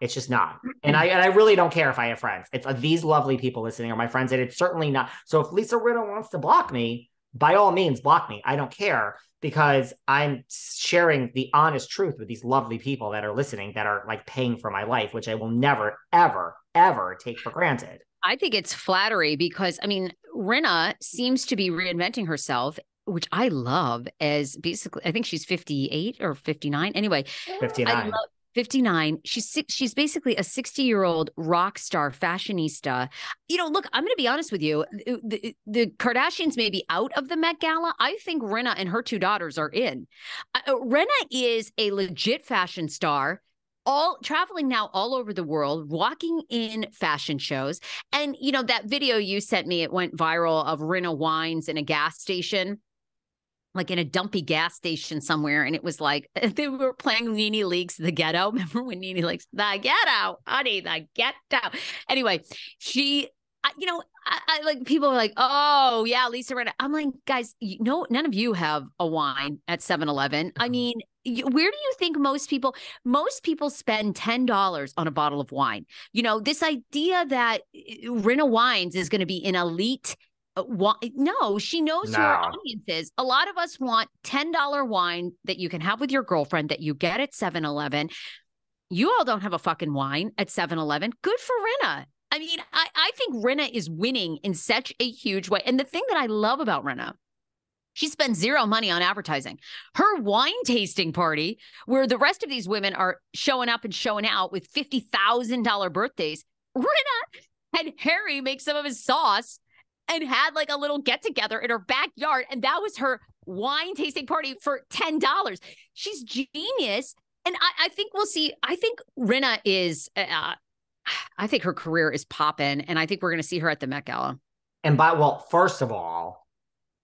It's just not. And I really don't care if I have friends. It's these lovely people listening are my friends, and it's certainly not. So if Lisa Rinna wants to block me, by all means, block me. I don't care because I'm sharing the honest truth with these lovely people that are listening, that are like paying for my life, which I will never, ever, ever take for granted. I think it's flattery because, I mean, Rinna seems to be reinventing herself, which I love, as basically, I think she's 58 or 59. Anyway, I 59. love 59. She's basically a 60-year-old rock star fashionista. You know, look, I'm going to be honest with you. The Kardashians may be out of the Met Gala. I think Rinna and her two daughters are in. Rinna is a legit fashion star, all traveling now all over the world, walking in fashion shows. And, you know, that video you sent me, it went viral, of Rinna Wines in a gas station, like in a dumpy gas station somewhere. And it was like, they were playing Nene Leakes, The Ghetto. Remember when Nene Leakes, The Ghetto, honey, The Ghetto. Anyway, you know, I like, people are like, oh yeah, Lisa Rinna. I'm like, guys, none of you have a wine at 7-Eleven. I mean, where do you think most people spend $10 on a bottle of wine? You know, this idea that Rinna Wines is going to be an elite no, she knows who our audience is. A lot of us want $10 wine that you can have with your girlfriend that you get at 7-Eleven. You all don't have a fucking wine at 7-Eleven. Good for Rinna. I mean, I think Rinna is winning in such a huge way. And the thing that I love about Rinna, she spends zero money on advertising. Her wine tasting party, where the rest of these women are showing up and showing out with $50,000 birthdays, Rinna had Harry make some of his sauce and had like a little get together in her backyard. And that was her wine tasting party for $10. She's genius. And I think we'll see. I think Rinna is, I think her career is popping. And I think we're going to see her at the Met Gala. And well, first of all,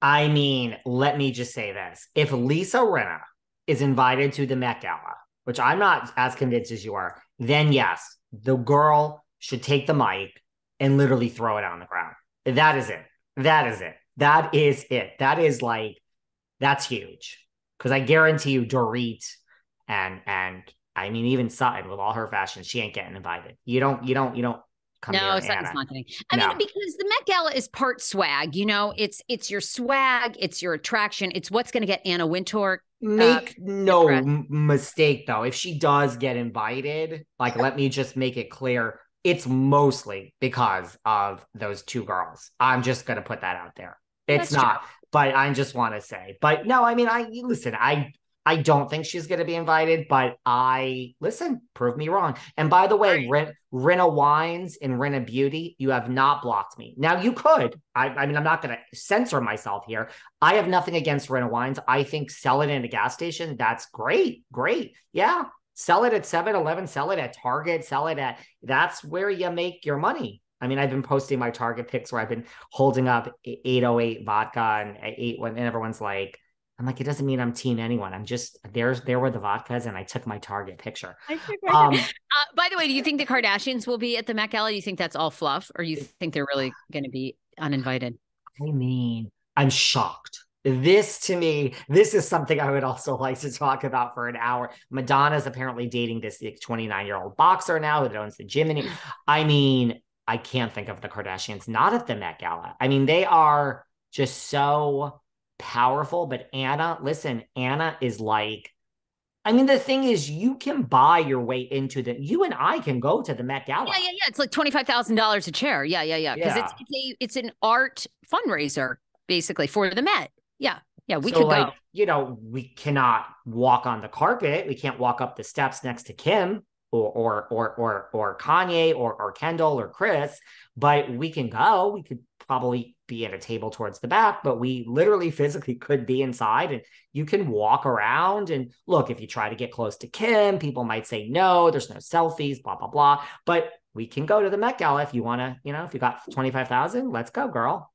I mean, let me just say this. If Lisa Rinna is invited to the Met Gala, which I'm not as convinced as you are, then yes, the girl should take the mic and literally throw it on the ground. That is it. That is it. That is it. That is like, that's huge. Because I guarantee you, Dorit and I mean, even Sutton with all her fashion, she ain't getting invited. You don't come no, near Sutton's Anna. not getting. I mean, because the Met Gala is part swag. You know, it's your swag, it's your attraction, it's what's going to get Anna Wintour. Make no mistake, though. If she does get invited, like, let me just make it clear. It's mostly because of those two girls. I'm just going to put that out there. It's That's not, true. but I just want to say, but no, I mean, I don't think she's going to be invited, but prove me wrong. And by the way, right. Rinna Wines and Rinna Beauty, you have not blocked me. Now you could, I mean, I'm not going to censor myself here. I have nothing against Rinna Wines. I think sell it in a gas station. That's great. Great. Yeah. Sell it at 7-Eleven, sell it at Target, that's where you make your money. I mean, I've been posting my Target pics where I've been holding up 808 vodka and 8 when everyone's like, I'm like, it doesn't mean I'm team anyone. I'm just, there were the vodkas and I took my Target picture. By the way, do you think the Kardashians will be at the Met Gala? Do you think that's all fluff, or you think they're really going to be uninvited? I mean, I'm shocked. To me, this is something I would also like to talk about for an hour. Madonna's apparently dating this 29-year-old boxer now who owns the gym. I mean, I can't think of the Kardashians not at the Met Gala. I mean, they are just so powerful. But Anna is like, I mean, the thing is, you can buy your way into you and I can go to the Met Gala. Yeah. It's like $25,000 a chair. Yeah. Because it's an art fundraiser basically for the Met. Yeah, we could go. You know, we cannot walk on the carpet. We can't walk up the steps next to Kim or Kanye or Kendall or Chris, but we can go. We could probably be at a table towards the back, but we literally physically could be inside, and you can walk around. And look, if you try to get close to Kim, people might say no, there's no selfies, blah, blah, blah. But we can go to the Met Gala if you want to, you know, if you got 25,000, let's go, girl.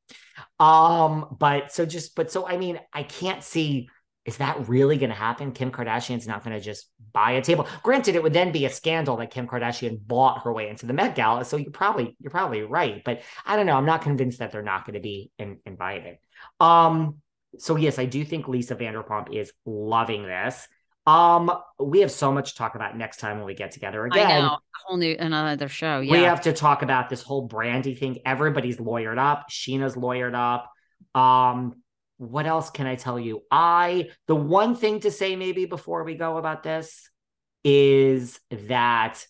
So I mean, I can't see, is that really going to happen? Kim Kardashian's not going to just buy a table. Granted, it would then be a scandal that Kim Kardashian bought her way into the Met Gala. So you're probably right, but I don't know. I'm not convinced that they're not going to be invited. So yes, I do think Lisa Vanderpump is loving this. We have so much to talk about next time when we get together again. I know. whole new another show. We Yeah. have to talk about this whole Brandy thing. Everybody's lawyered up. Scheana's lawyered up. Um, what else can I tell you? The one thing to say maybe before we go about this is that,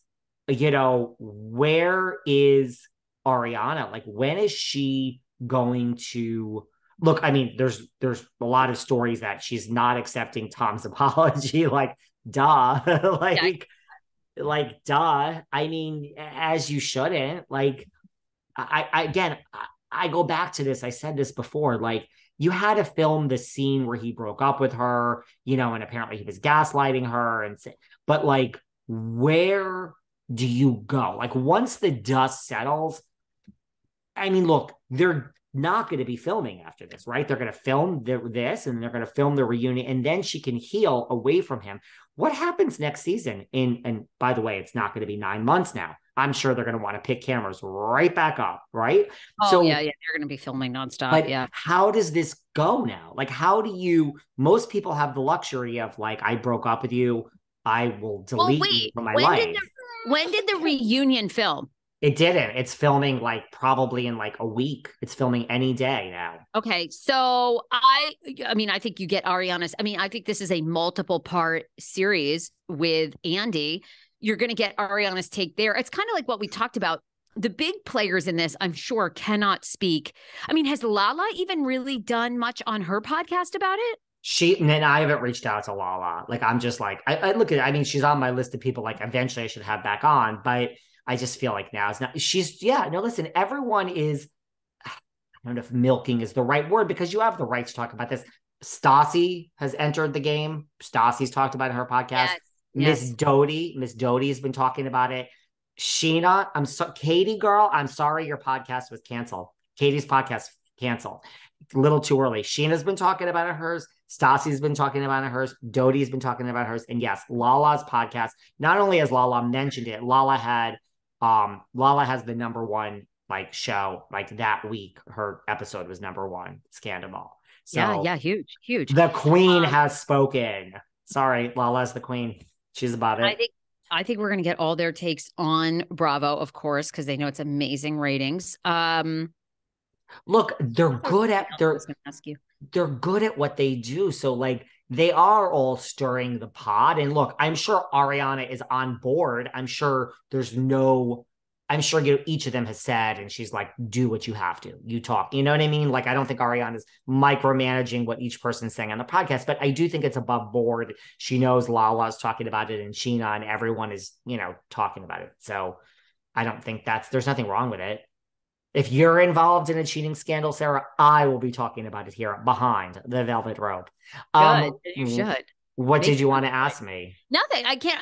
where is Ariana? Like, when is she going to look? I mean, there's a lot of stories that she's not accepting Tom's apology. Like, duh. Yeah. Like, duh. I mean, as you shouldn't. Like, again, I go back to this. I said this before. Like, you had to film the scene where he broke up with her, and apparently he was gaslighting her. But like, where do you go? Like, once the dust settles, I mean, look, they're not going to be filming after this, right? They're going to film this and they're going to film the reunion, and then she can heal away from him. What happens next season? And by the way, it's not going to be 9 months now. I'm sure they're going to want to pick cameras right back up, right? Oh, yeah. They're going to be filming nonstop. But yeah. how does this go now? Like, most people have the luxury of like, I broke up with you, I will delete you from my life. When did the reunion film? It didn't. It's filming like probably in like a week. It's filming any day now. Okay. So I mean, I think you get Ariana's. I mean, I think this is a multiple part series with Andy. You're going to get Ariana's take there. It's kind of like what we talked about. The big players in this, I'm sure, cannot speak. I mean, has Lala even really done much on her podcast about it? And then I haven't reached out to Lala. Like, I'm just like, I look at it. I mean, she's on my list of people like eventually I should have back on, but I just feel like now it's not. Listen, everyone is, I don't know if milking is the right word, because you have the right to talk about this. Stassi has entered the game. Stassi's talked about it in her podcast. Miss Doty has been talking about it. Scheana, Katie girl, I'm sorry your podcast was canceled. Katie's podcast canceled. A little too early. Scheana's been talking about it hers. Stassi's been talking about it hers. Doty's been talking about hers. And yes, Lala's podcast. Not only has Lala mentioned it, Lala has the number one like show like that week. Her episode was number one, Scandoval. So yeah, huge. The queen has spoken. Sorry, Lala's the queen. She's about it. I think we're going to get all their takes on Bravo, of course, because they know it's amazing ratings. Look, they're good at what they do. So like, they are all stirring the pot. And look, I'm sure Ariana is on board. I'm sure each of them has said, and she's like, do what you have to. You talk. You know what I mean? Like, I don't think Ariana's micromanaging what each person's saying on the podcast, but I do think it's above board. She knows Lala's talking about it and Scheana, and everyone is, talking about it. So I don't think there's nothing wrong with it. If you're involved in a cheating scandal, Sarah, I will be talking about it here behind the velvet rope. Good. You should. What did you want to ask me? Nothing. I can't.